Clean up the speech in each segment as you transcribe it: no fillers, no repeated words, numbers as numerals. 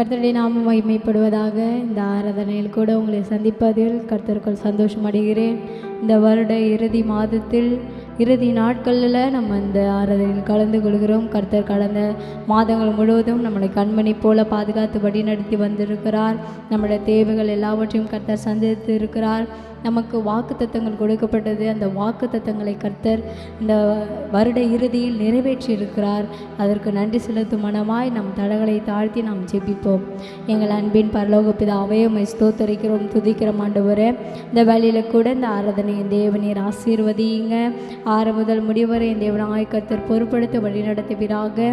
கர்த்தருடைய நாமம் மகிமைப்படுவதாக. இந்த ஆராதனையில் கூட உங்களை சந்திப்பதில் கர்த்தருக்குள் சந்தோஷம் அடைகிறேன். இந்த வருட இறுதி மாதத்தில் இறுதி நாட்களில் நம்ம இந்த ஆராதனையில் கலந்து கொள்கிறோம். கர்த்தர் கடந்த மாதங்கள் முழுவதும் நம்மளை கண்மணி போல பாதுகாத்து வழி நடத்தி வந்திருக்கிறார். நம்முடைய தேவைகள் எல்லாவற்றையும் கர்த்தர் சந்தித்து இருக்கிறார். நமக்கு வாக்குத்தத்தங்கள் கொடுக்கப்பட்டது. அந்த வாக்குத்தத்தங்களை கர்த்தர் இந்த வருட இறுதியில் நிறைவேற்றி இருக்கிறார். அதற்கு நன்றி செலுத்தும் மனமாய் நம் தடங்களை தாழ்த்தி நாம் ஜெபிப்போம். எங்கள் அன்பின் பரலோக பிதாவே, உம்மை ஸ்தோத்தரிக்கிறோம், துதிக்கிறோம் ஆண்டவரே. இந்த வேளையில் கூட இந்த ஆராதனையை தேவனீர் ஆசீர்வதியுங்க. ஆரம்பம் முதல் முடிவரை என் தேவனாய் கர்த்தர் பொறுப்படுத்த வழி நடத்துவீராக.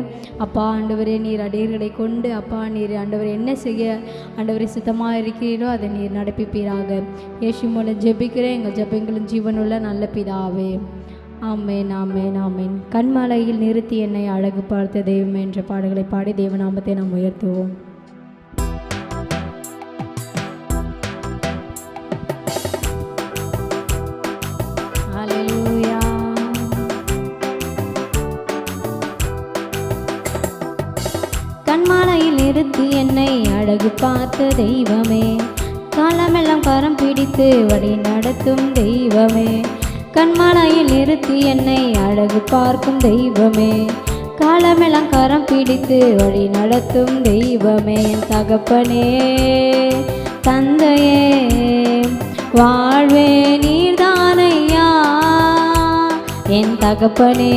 அப்பா ஆண்டவரே, நீர் அடியர்களை கொண்டு அப்பா நீர் ஆண்டவர் என்ன செய்ய ஆண்டவரை சுத்தமாக இருக்கிறீரோ அதை நீர் நடப்பிப்பீராக. இயேசு மூலம் ஜெபிக்கிறேன் எங்கள் ஜெபங்களும் ஜீவனுள்ள நல்ல பிதாவே. ஆமேன், ஆமேன், ஆமேன். கண்மாலையில் நிறுத்தி என்னை அழகு பார்த்த தெய்வம் என்ற பாடல்களை பாடி தேவநாமத்தை நாம் உயர்த்துவோம். ஹல்லேலூயா. கண்மாலையில் நிறுத்தி என்னை அழகு பார்த்த தெய்வமே, காலமெல்லாம் கரம் பிடித்து வழி நடத்தும் தெய்வமே. கண்மாலையில் நிறுத்தி என்னை அழகு பார்க்கும் தெய்வமே, காலமெல்லாம் கரம் பிடித்து வழி நடத்தும் தெய்வமே. என் தகப்பனே தந்தையே வாழ்வே நீர்தானையா. என் தகப்பனே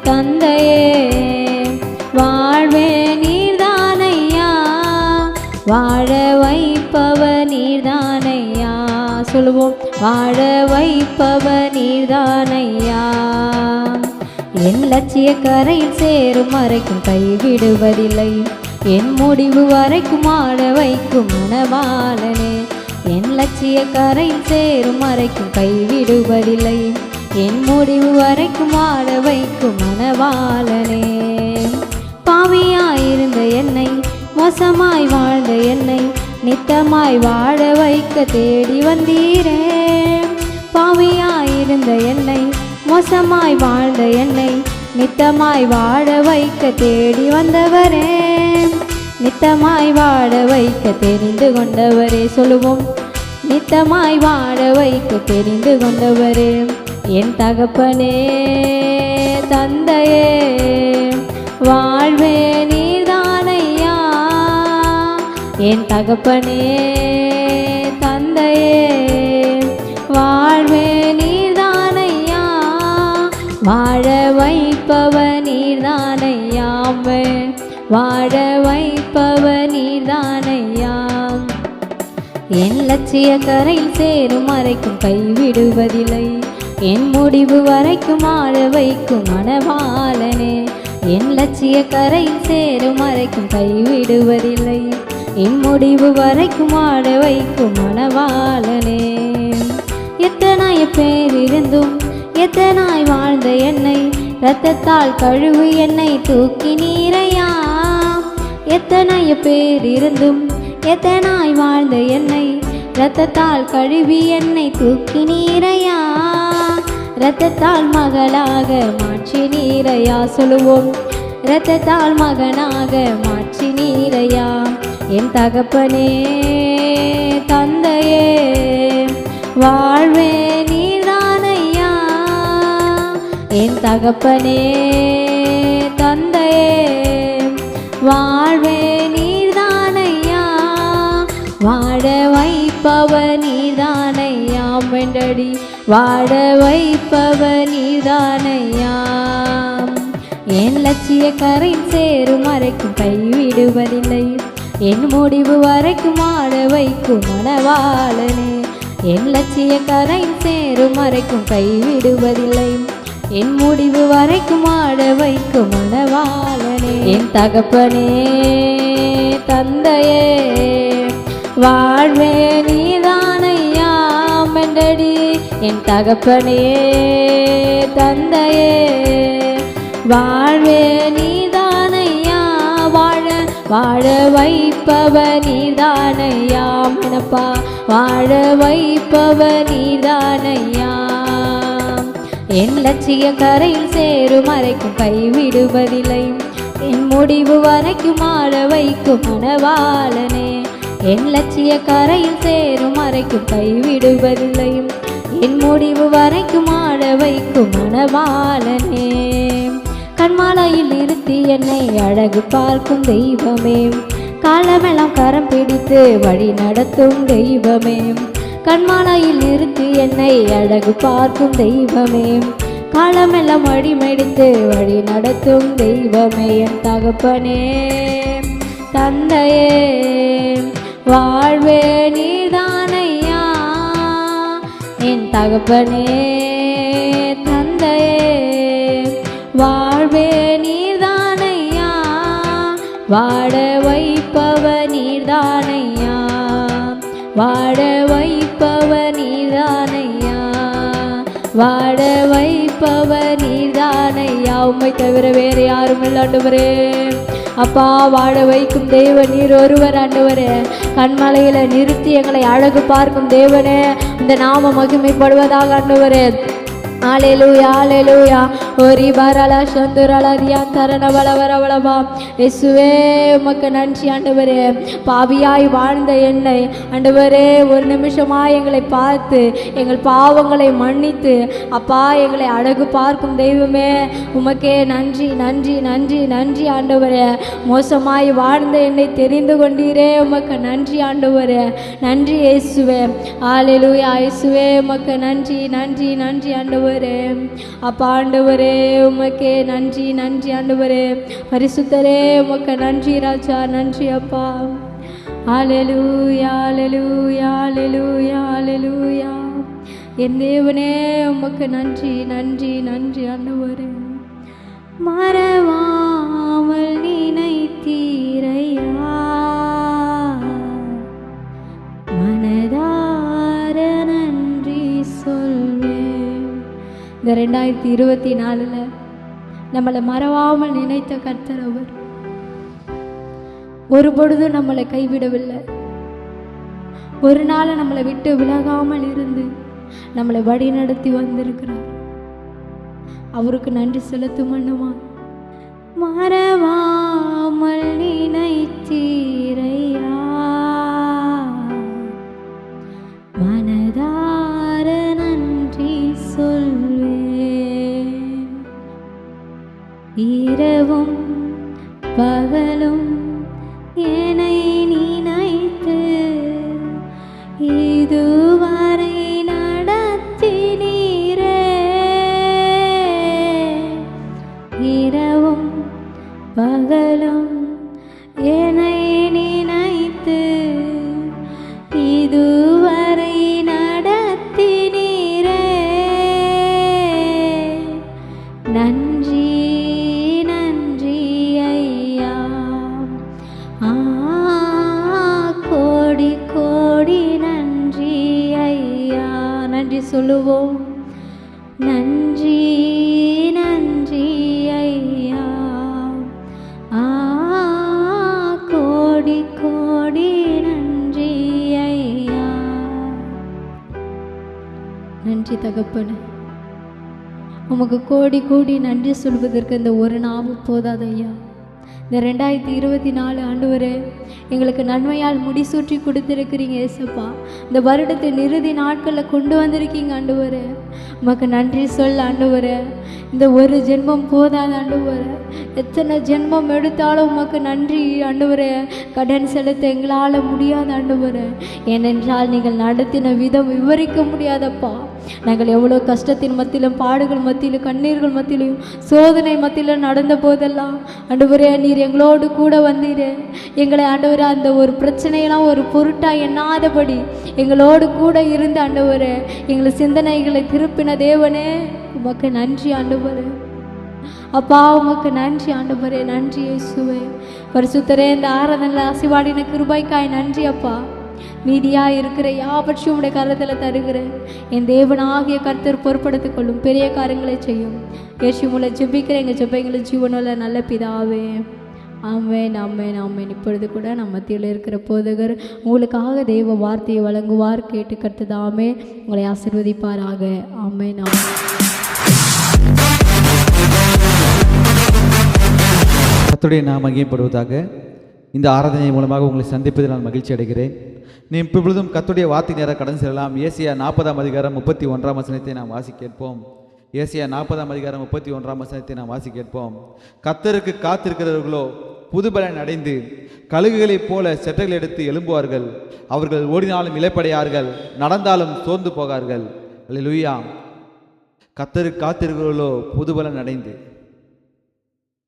தந்தையே வாழ்வே நீர்தானையா. வாழ வைப்பவ நீர்தானையா. சொல்லுவோம், வாழ வைப்பவ நீர்தானையா. என் லட்சிய கரையில் சேரும் வரைக்கும் கைவிடுவதில்லை, என் முடிவு வரைக்கும் ஆட வைக்கும் மனவாளனே. என் லட்சிய கரையில் சேரும் வரைக்கும் கைவிடுவதில்லை, என் முடிவு வரைக்கும் ஆட வைக்கும் மனவாளனே. பாவியாயிருந்த என்னை, மோசமாய் வாழ்ந்த என்னை நித்தமாய் வாழ வைக்க தேடி வந்தீரே. பாவியாயிருந்த என்னை, மோசமாய் வாழ்ந்த என்னை நித்தமாய் வாழ வைக்க தேடி வந்தவரே. நித்தமாய் வாழ வைக்க தெரிந்து கொண்டவரே. சொல்லுவோம், நித்தமாய் வாழ வைக்க தெரிந்து கொண்டவரே. என் தகப்பனே தந்தையே வாழ்வே நீர்தானையா. என் தகப்பனே தந்தையே வாழ்வே நீர்தானையா. வாழ வைப்பவ நீர்தானையா. வாழ வைப்பவ நீர்தானையா. என் லட்சிய கரையில் சேரும் வரைக்கும் கைவிடுவதில்லை, என் முடிவு வரைக்கும் ஆழ வைக்கும் மனவாளனே. என் லட்சிய கரையில் சேரும் வரைக்கும் கைவிடுவதில்லை, என் முடிவு வரைக்கும் ஆட வைக்கும் மனவாளனே. எத்தனாய பேர் இருந்தும் எத்தனாய் வாழ்ந்த என்னை இரத்தத்தால் கழுவி என்னை தூக்கி நீரையா. எத்தனாய பேர் இருந்தும் எத்தனாய் வாழ்ந்த என்னை இரத்தத்தால் கழுவி என்னை தூக்கி நீரையா. இரத்தத்தால் மகளாக மாற்றி நீரையா. சொல்லுவோம், இரத்தத்தால் மகனாக மாற்றி நீரையா. என் தகப்பனே தந்தையே வாழ்வே நீர்தானையா. என் தகப்பனே தந்தையே வாழ்வே நீர்தானையா. வாழ வைப்பவ நீர்தானையா. வெண்டடி வாழ வைப்பவ நீர்தானையா. என் லட்சிய கரையில் சேரும் வரைக்கும் கைவிடுவதில்லை, என் முடிவு வரைக்கும் ஆட வைக்கும் மனவாளனே. என் லட்சிய கரையில் சேரும் வரைக்கும் கைவிடுவதில்லை, என் முடிவு வரைக்கும் ஆட வைக்கும் மனவாளனே. என் தகப்பனே தந்தையே வாழ்வே நீர்தானையா. மெண்டடி என் தகப்பனே தந்தையே வாழ்வே நீர்தானையா. வாழ வைப்பவ நீர்தானையா. மனப்பா வாழ வைப்பவ நீர்தானையா. என் லட்சிய கரையில் சேரும் வரைக்கும் கைவிடுவதில்லை, என் முடிவு வரைக்கும் ஆள வைக்கும் மணவாளனே, என் லட்சிய கரையில் சேரும் வரைக்கும் கைவிடுவதில்லையும், என் முடிவு வரைக்கும் ஆள வைக்கும் மணவாளனே. கண்மாலையில் நிறுத்தி என்னை அழகு பார்க்கும் தெய்வமே, காலமெல்லாம் கரம் பிடித்து வழி நடத்தும் தெய்வமே. கண்மாலையில் நிறுத்தி என்னை அழகு பார்க்கும் தெய்வமே, காலமெல்லாம் வழிமெடுத்து வழி நடத்தும் தெய்வமே. என் தகப்பனே தந்தையே வாழ்வே நீதானையா, என் தகப்பனே தந்தையே வாழ்வே நீர்தானையா, வாழ வைப்பவ நீர்தானையா, வாழ வைப்பவ நீர்தானையா, வாழ வைப்பவ நீர்தானையா. உம்மை தவிர வேறு யாரும் இல்லை ஆண்டவரே. அப்பா, வாழ வைக்கும் தேவன் நீர் ஒருவர் ஆண்டவரே. கண்மலையில நிறுத்தி எங்களை அழகு பார்க்கும் தேவனே, இந்த நாம மகிமைப்படுவதாக ஆண்டவரே. ஹல்லேலூயா ஹல்லேலூயா. ஓரி பரலா சந்துரலா ரியான் தரண வளவரவளவா. இயேசுவே உமக்கு நன்றி ஆண்டவரே. பாவியாய் வாழ்ந்த என்னை ஆண்டவரே ஒரு நிமிஷமாய் எங்களை பார்த்து எங்கள் பாவங்களை மன்னித்து அப்பா எங்களை அழகு பார்க்கும் தெய்வமே, உமக்கே நன்றி நன்றி நன்றி நன்றி ஆண்டவரே. மோசமாய் வாழ்ந்த என்னை தெரிந்து கொண்டீரே, உமக்கு நன்றி ஆண்டவரே. நன்றி இயேசுவே. ஹல்லேலூயா. இயேசுவே உமக்கு நன்றி நன்றி நன்றி ஆண்டவரே. அப்பா ஆண்டவரே உமக்கே நன்றி நன்றி ஆண்டவரே. பரிசுத்தரே உமக்கு நன்றி ராஜா, நன்றி அப்பா. ஹல்லேலூயா ஹல்லேலூயா ஹல்லேலூயா ஹல்லேலூயா. என் தேவனே உமக்கு நன்றி நன்றி நன்றி ஆண்டவரே. மறவாமல் நினைத்தீரையா, மனதார நன்றி சொல்வேன். இந்த 2024 நம்மளை மறவாமல் நினைத்த கர்த்தர் அவர். ஒரு பொழுதும் நம்மளை கைவிடவில்லை. ஒரு நாள் நம்மளை விட்டு விலகாமல் இருந்து நம்மளை வழி நடத்தி வந்திருக்கிறார். அவருக்கு நன்றி செலுத்தும் மன்னமா. மறவாமல் நினைத்தீரையா, மனதார நன்றி சொல்வேன். இரவும் பகலும் என்னை நினைத்து இதுவரை நடத்தினீரே. இரவும் பகலும் என்னை நினைத்து இதுவரை நடத்தினீரே. நன்றி நன்றி ஐயா. கோடி கோடி நன்றி ஐயா. நன்றி சொல்லுவோம். நன்றி நன்றி ஐயா. கோடி கோடி நன்றி ஐயா. நன்றி தகப்பனே. உமக்கு கோடி கோடி நன்றி சொல்வதற்கு இந்த ஒரு நாமம் போதாது ஐயா. இந்த 2024 ஆண்டவரே எங்களுக்கு நன்மையால் முடிசூற்றி கொடுத்துருக்கிறீங்க ஏசப்பா. இந்த வருடத்தின் இறுதி நாட்களில் கொண்டு வந்திருக்கீங்க ஆண்டவரே. உமக்கு நன்றி சொல்ல ஆண்டவரே. இந்த ஒரு ஜென்மம் போதாது ஆண்டவரே. எத்தனை ஜென்மம் எடுத்தாலும் உமக்கு நன்றி ஆண்டவரே. கடன் செலுத்த எங்களால் முடியாத ஆண்டவரே. ஏனென்றால் நீங்கள் நடத்தின விதம் விவரிக்க முடியாதப்பா. நாங்கள் எவ்வளோ கஷ்டத்தின் மத்தியிலும் பாடுகள் மத்தியிலும் கண்ணீர்கள் மத்தியிலும் சோதனை மத்தியிலும் நடந்த போதெல்லாம் ஆண்டவரே நீர் எங்களோடு கூட வந்தீரே. எங்களை ஆண்டவரே அந்த ஒரு பிரச்சனையெல்லாம் ஒரு பொருட்டாக எண்ணாதபடி எங்களோடு கூட இருந்து ஆண்டவரே எங்களை சிந்தனைகளை திருப்பின தேவனே உமக்கு நன்றி ஆண்டவரே. அப்பா உமக்கு நன்றி ஆண்டவரே. நன்றி இயேசுவே. பரிசுத்தரே இந்த ஆராதனையில் ஆசீர்வாடின கிருபைக்காய் நன்றி அப்பா. மீதியாக இருக்கிற யாவற்றையும் உடைய கரத்தில் தருகிறேன். என் தேவனாகிய கர்த்தர் பொறுப்படுத்திக் கொள்ளும் பெரிய காரியங்களை செய்யும். இயேசு மூலம் ஜெபிக்கிற எங்கள் ஜெபங்களை ஜீவனுள்ள நல்ல பிதாவே. ஆமென் ஆமென் ஆமென். இப்பொழுது கூட நம்ம மத்தியில் இருக்கிற போதகர் உங்களுக்காக தேவ வார்த்தையை வழங்குவார். கேட்டு கர்த்ததாமே உங்களை ஆசீர்வதிப்பாராக. ஆமென் ஆமென். கர்த்தருடைய நாமம் மகிமைப்படுவதாக. இந்த ஆராதனை மூலமாக உங்களை சந்திப்பதில் நான் மகிழ்ச்சி அடைகிறேன். நீ இப்பொழுதும் கர்த்தருடைய வார்த்தை நேரம் கடந்து செல்லலாம். ஏசாயா 40ஆம் அதிகாரம் 31ஆம் வசனத்தை நாம் வாசி கேட்போம். ஏசாயா 40ஆம் அதிகாரம் 31ஆம் வசனத்தை நாம் வாசி கேட்போம். கர்த்தருக்கு காத்திருக்கிறவர்களோ புதுபலன் அடைந்து கழுகுகளைப் போல செட்டைகள் எடுத்து எழும்புவார்கள். அவர்கள் ஓடினாலும் இளைப்படையார்கள், நடந்தாலும் சோர்ந்து போகார்கள். அல்லேலூயா. கர்த்தருக்கு காத்திருக்கிறவர்களோ புதுபலன் அடைந்து.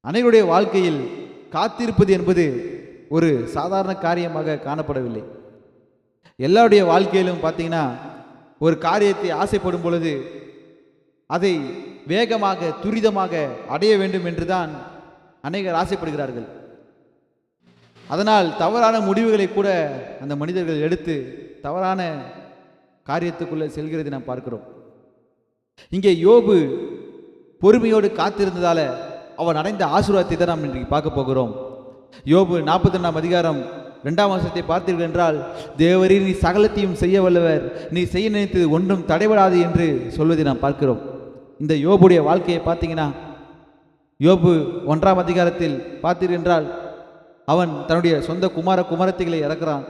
அனைவருடைய வாழ்க்கையில் காத்திருப்பது என்பது ஒரு சாதாரண காரியமாக காணப்படவில்லை. எல்லாருடைய வாழ்க்கையிலும் பார்த்தீங்கன்னா ஒரு காரியத்தை ஆசைப்படும் பொழுது அதை வேகமாக துரிதமாக அடைய வேண்டும் என்றுதான் அநேகர் ஆசைப்படுகிறார்கள். அதனால் தவறான முடிவுகளை கூட அந்த மனிதர்கள் எடுத்து தவறான காரியத்துக்குள்ளே செல்கிறதை நாம் பார்க்கிறோம். இங்கே யோபு பொறுமையோடு காத்திருந்ததால அவன் அடைந்த ஆசீர்வாதத்தை தான் நாம் இன்றைக்கு பார்க்க போகிறோம். யோபு 42ஆம் அதிகாரம் 2ஆம் வசனத்தை பார்த்தீர்கள் என்றால், தேவரீர் நீ சகலத்தையும் செய்ய வல்லவர், நீ செய்ய நினைத்தது ஒன்றும் தடைபடாது என்று சொல்வதை நாம் பார்க்கிறோம். இந்த யோபுடைய வாழ்க்கையை பார்த்தீங்கன்னா, யோபு 1ஆம் அதிகாரத்தில் பார்த்தீர்கள் என்றால் அவன் தன்னுடைய சொந்த குமாரத்திகளை இழக்கிறான்.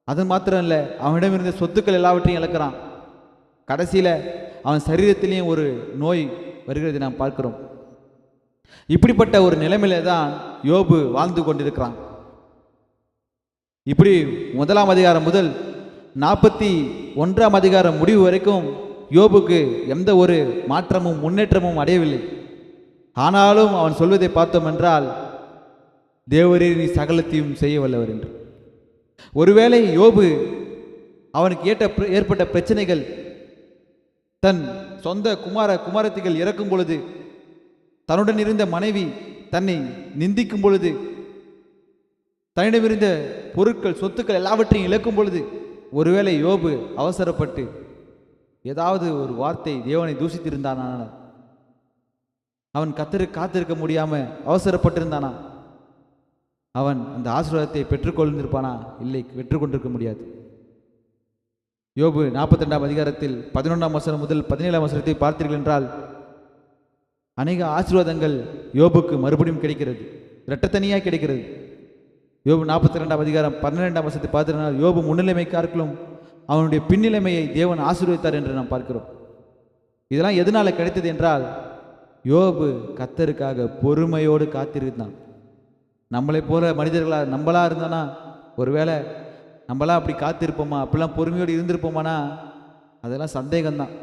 அது மாத்திரம் இல்லை, அவனிடமிருந்த சொத்துக்கள் எல்லாவற்றையும் இழக்கிறான். கடைசியில் அவன் சரீரத்திலேயும் ஒரு நோய் வருகிறதை நாம் பார்க்கிறோம். இப்படிப்பட்ட ஒரு நிலைமையில தான் யோபு வாழ்ந்து கொண்டிருக்கிறான். இப்படி 1ஆம் அதிகாரம் முதல் 41ஆம் அதிகாரம் முடிவு வரைக்கும் யோபுக்கு எந்த ஒரு மாற்றமும் முன்னேற்றமும் அடையவில்லை. ஆனாலும் அவன் சொல்வதை பார்த்தோம் என்றால், தேவரீர் நீ சகலத்தையும் செய்ய வல்லவர் என்று. ஒருவேளை யோபு அவனுக்கு ஏற்பட்ட பிரச்சனைகள், தன் சொந்த குமாரத்திகள் இறக்கும் பொழுது, தன்னுடன் இருந்த மனைவி தன்னை நிந்திக்கும் பொழுது, தன்னிடமிருந்த பொருட்கள் சொத்துக்கள் எல்லாவற்றையும் இழக்கும் பொழுது, ஒருவேளை யோபு அவசரப்பட்டு ஏதாவது ஒரு வார்த்தை தேவனை தூஷித்திருந்தானா? அவன் கர்த்தருக்கு காத்திருக்க முடியாம அவசரப்பட்டிருந்தானா? அவன் அந்த ஆசீர்வாதத்தை பெற்றுக்கொண்டிருப்பானா? இல்லை, பெற்றுக்கொண்டிருக்க முடியாது. யோபு 42ஆம் அதிகாரத்தில் 11ஆம் வசனம் முதல் 17ஆம் வசனத்தை பார்த்தீர்கள் என்றால், அநேக ஆசீர்வாதங்கள் யோபுக்கு மறுபடியும் கிடைக்கிறது, இரட்டத்தனியாக கிடைக்கிறது. யோபு 42ஆம் அதிகாரம் 12ஆம் வசனத்தை பார்த்தீர்கள், யோபு முன்னிலைமைக்காரர்களும் அவனுடைய பின்னிலைமையை தேவன் ஆசீர்வதித்தார் என்று நாம் பார்க்கிறோம். இதெல்லாம் எதனால கிடைத்தது என்றால், யோபு கர்த்தருக்காக பொறுமையோடு காத்திருந்தான். நம்மளை போல மனிதர்களாக நம்மளா இருந்தானா, ஒருவேளை நம்மளாம் அப்படி காத்திருப்போமா, அப்படிலாம் பொறுமையோடு இருந்திருப்போமானா, அதெல்லாம் சந்தேகம்தான்.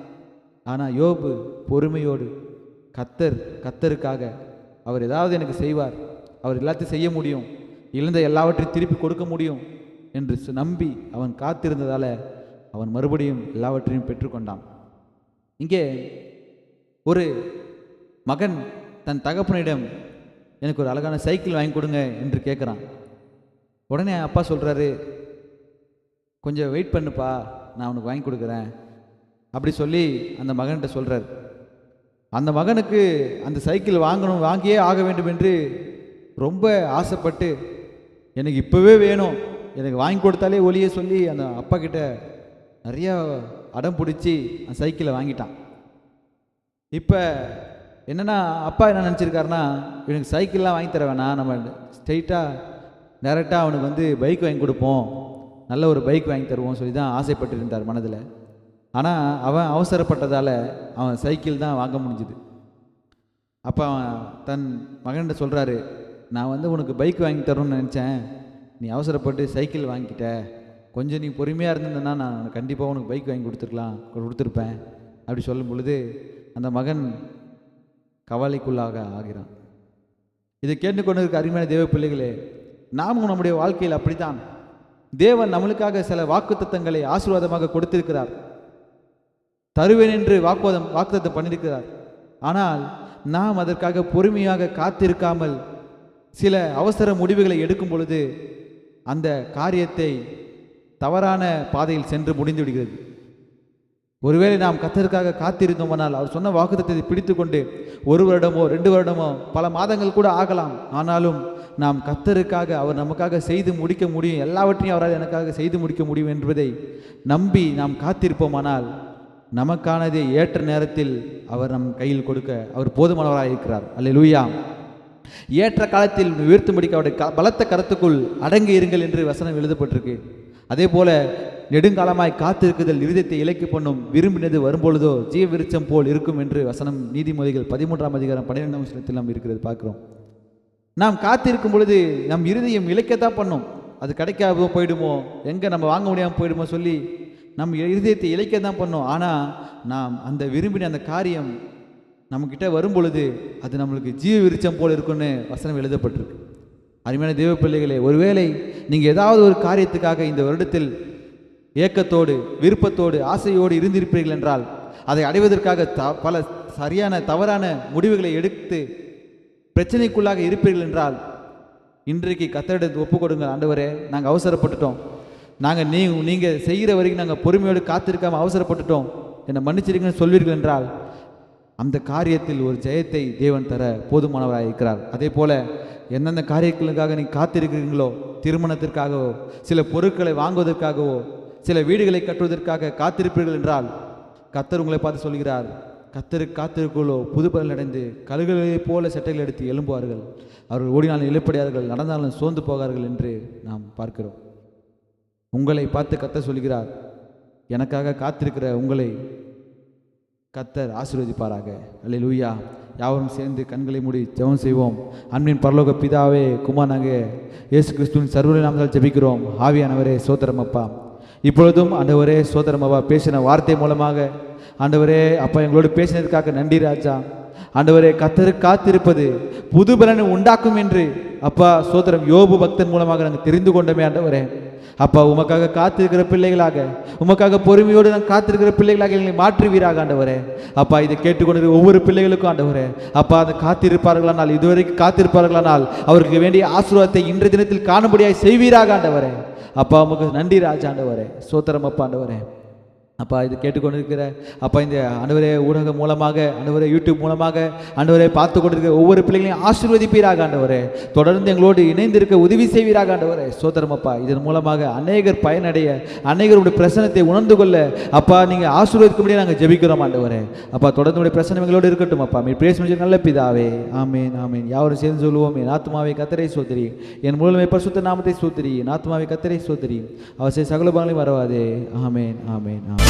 ஆனால் யோபு பொறுமையோடு கர்த்தருக்காக அவர் ஏதாவது எனக்கு செய்வார், அவர் எல்லாத்தையும் செய்ய முடியும், இழந்த எல்லாவற்றையும் திருப்பி கொடுக்க முடியும் என்று நம்பி அவன் காத்திருந்ததால் அவன் மறுபடியும் எல்லாவற்றையும் பெற்றுக்கொண்டான். இங்கே ஒரு மகன் தன் தகப்பனிடம் எனக்கு ஒரு அழகான சைக்கிள் வாங்கி கொடுங்க என்று கேட்குறான். உடனே அப்பா சொல்கிறாரு, கொஞ்சம் வெயிட் பண்ணுப்பா, நான் அவனுக்கு வாங்கி கொடுக்குறேன் அப்படி சொல்லி அந்த மகன்கிட்ட சொல்கிறார். அந்த மகனுக்கு அந்த சைக்கிள் வாங்கியே ஆக வேண்டும் என்று ரொம்ப ஆசைப்பட்டு, எனக்கு இப்போவே வேணும், எனக்கு வாங்கி கொடுத்தாலே ஒளிய சொல்லி அந்த அப்பா கிட்ட நிறையா அடம் பிடிச்சி அந்த சைக்கிளை வாங்கிட்டான். இப்போ என்னென்னா, அப்பா என்ன நினச்சிருக்காருன்னா, எனக்கு சைக்கிள்லாம் வாங்கி தர வேணாம், நம்ம டேரெக்டாக அவனுக்கு பைக் வாங்கி கொடுப்போம், நல்ல ஒரு பைக் வாங்கி தருவோம் சொல்லி தான் ஆசைப்பட்டு இருந்தார் மனதில். ஆனால் அவன் அவசரப்பட்டதால் அவன் சைக்கிள் தான் வாங்க முடிஞ்சுது. அப்போ அவன் தன் மகன்கிட்ட சொல்கிறாரு, நான் உனக்கு பைக் வாங்கி தரணும்னு நினச்சேன், நீ அவசரப்பட்டு சைக்கிள் வாங்கிக்கிட்ட, கொஞ்சம் நீ பொறுமையாக இருந்ததுன்னா நான் கண்டிப்பாக உனக்கு பைக் வாங்கி கொடுத்துருப்பேன் அப்படி சொல்லும் பொழுது அந்த மகன் கவலைக்குள்ளாக ஆகிறான். இதை கேட்டுக்கொண்டு இருக்க அருமையான தேவ பிள்ளைகளே, நாமும் நம்முடைய வாழ்க்கையில் அப்படித்தான். தேவன் நம்மளுக்காக சில வாக்குத்தத்தங்களை ஆசீர்வாதமாக கொடுத்திருக்கிறார், தருவேன் என்று வாக்குத்தத்தம் பண்ணியிருக்கிறார். ஆனால் நாம் அதற்காக பொறுமையாக காத்திருக்காமல் சில அவசர முடிவுகளை எடுக்கும் பொழுது அந்த காரியத்தை தவறான பாதையில் சென்று முடிந்து விடுகிறது. ஒருவேளை நாம் கர்த்தருக்காக காத்திருந்தோமானால், அவர் சொன்ன வாக்குத்தத்தத்தை பிடித்து கொண்டு 1 வருடமோ 2 வருடமோ பல மாதங்கள் கூட ஆகலாம், ஆனாலும் நாம் கர்த்தருக்காக அவர் நமக்காக செய்து முடிக்க முடியும், எல்லாவற்றையும் அவரால் எனக்காக செய்து முடிக்க முடியும் என்பதை நம்பி நாம் காத்திருப்போமானால், நமக்கானதை ஏற்ற நேரத்தில் அவர் நம் கையில் கொடுக்க அவர் போதுமானவராக இருக்கிறார். அல்லேலூயா. ஏற்ற காலத்தில் உயர்த்தும்படிக்கு அவருடைய பலத்த கரத்துக்குள் அடங்கி இருங்கள் என்று வசனம் எழுதப்பட்டிருக்கு. அதே போல நெடுங்காலமாய் காத்திருக்குதல் இருதயத்தை இலக்கு பண்ணும், விரும்பினது வரும்பொழுதோ ஜீவ விருட்சம் போல் இருக்கும் என்று வசனம் நீதிமொழிகள் 13ஆம் அதிகாரம் 12ஆம் வசனத்தில் நாம் இருக்கிறது பார்க்கிறோம். நாம் காத்திருக்கும் பொழுது நம் இருதயம் இலக்கத்தான் பண்ணும். அது கிடைக்காதோ போயிடுமோ, எங்கே நம்ம வாங்க முடியாமல் போயிடுமோ சொல்லி நம் இருதயத்தை இலக்க தான் பண்ணோம். ஆனால் நாம் அந்த விரும்பின அந்த காரியம் நம்மக்கிட்ட வரும் பொழுது அது நம்மளுக்கு ஜீவ விருட்சம் போல் இருக்குன்னு வசனம் எழுதப்பட்டிருக்கு. அருமையான தேவ பிள்ளைகளே, ஒருவேளை நீங்கள் ஏதாவது ஒரு காரியத்துக்காக இந்த வருடத்தில் ஏக்கத்தோடு விருப்பத்தோடு ஆசையோடு இருந்திருப்பீர்கள் என்றால், அதை அடைவதற்காக பல சரியான தவறான முடிவுகளை எடுத்து பிரச்சனைக்குள்ளாக இருப்பீர்கள் என்றால், இன்றைக்கு கர்த்தரிடம் ஒப்பு கொடுங்க. ஆண்டவரே, நாங்கள் அவசரப்பட்டுட்டோம், நாங்கள் நீங்கள் செய்கிற வரைக்கும் நாங்கள் பொறுமையோடு காத்திருக்காமல் அவசரப்பட்டுட்டோம், என்னை மன்னிச்சிருங்கன்னு சொல்வீர்கள் என்றால், அந்த காரியத்தில் ஒரு ஜெயத்தை தேவன் தர போதுமானவராக இருக்கிறார். அதே போல் எந்தெந்த காரியங்களுக்காக நீங்கள் காத்திருக்கிறீங்களோ, திருமணத்திற்காகவோ, சில பொருட்களை வாங்குவதற்காகவோ, சில வீடுகளை கட்டுவதற்காக காத்திருப்பீர்கள் என்றால், கர்த்தர் உங்களை பார்த்து சொல்கிறார், கர்த்தருக்கு காத்திருக்குள்ளோ புது பலன் அடைந்து கழுகுகளைப் போல சட்டைகள் எடுத்து எழும்புவார்கள், அவர்கள் ஓடினாலும் இழுப்படையார்கள், நடந்தாலும் சோர்ந்து போகார்கள் என்று நாம் பார்க்கிறோம். உங்களை பார்த்து கர்த்தர் சொல்கிறார், எனக்காக காத்திருக்கிற உங்களை கர்த்தர் ஆசீர்வதிப்பாராக. அல்லேலூயா. யாவரும் சேர்ந்து கண்களை மூடி ஜெபம் செய்வோம். அன்பின் பரலோக பிதாவே, குமாரனாக இயேசு கிறிஸ்துவின் சர்வ நாமத்தால் ஜெபிக்கிறோம். ஆவியானவரே சோதரம் அப்பா, இப்பொழுதும் ஆண்டவரே சோதரம் அப்பா பேசின வார்த்தை மூலமாக ஆண்டவரே அப்பா எங்களோடு பேசினதுக்காக நன்றி ராஜா. ஆண்டவரே, கர்த்தருக்கு காத்திருப்பது புது பலனை உண்டாக்கும் என்று அப்பா சோதரம் யோபு பக்தன் மூலமாக நாங்கள் தெரிந்து கொண்டோமே. ஆண்டவரே அப்பா, உமக்காக காத்திருக்கிற பிள்ளைகளாக, உமக்காக பொறுமையோடு நான் காத்திருக்கிற பிள்ளைகளாக எங்களை மாற்றுவீராக ஆண்டவரே. அப்பா, இதை கேட்டுக்கொண்டிருக்கிற ஒவ்வொரு பிள்ளைகளுக்கும் ஆண்டவரே அப்பா, அதை காத்திருப்பார்களானால், இதுவரைக்கும் காத்திருப்பார்களானால் அவருக்கு வேண்டிய ஆசீர்வாதத்தை இன்றைய தினத்தில் காணும்படியாக செய்வீராக ஆண்டவரே. அப்பா, உமக்கு நன்றி ராஜா. ஆண்டவரே சோத்திரம் அப்பா. ஆண்டவரே அப்பா, இது கேட்டுக்கொண்டிருக்கிற அப்பா இந்த ஆண்டவரே ஊடகம் மூலமாக, ஆண்டவரே யூடியூப் மூலமாக ஆண்டவரே பார்த்து கொண்டிருக்கிற ஒவ்வொரு பிள்ளைகளையும் ஆசீர்வதிப்பீராக ஆண்டவரே. தொடர்ந்து எங்களோடு இணைந்திருக்க உதவி செய்வீராக ஆண்டவரே. சோத்திரம் அப்பா. இதன் மூலமாக அநேகர் பயனடைய, அநேகருடைய பிரசனத்தை உணர்ந்து கொள்ள அப்பா நீங்கள் ஆசீர்வதிக்கும்படியாக நாங்கள் ஜெபிக்கிறோம் ஆண்டவரே. அப்பா, தொடர்ந்து உடைய பிரசனம் எங்களோடு இருக்கட்டும் அப்பா. மீ பிரேசம் நல்ல பிதாவே. ஆமேன் ஆமேன். யாவரும் சேர்ந்து சொல்லுவோம், என் ஆத்மாவை கர்த்தரை ஸ்தோத்திரி, என் முழுமை பரிசுத்த நாமத்தை ஸ்தோத்திரி, என் ஆத்மாவை கர்த்தரை ஸ்தோத்திரி, அவர் சகல பாகங்களையும் வரவாதே. ஆமேன் ஆமேன் ஆமேன்.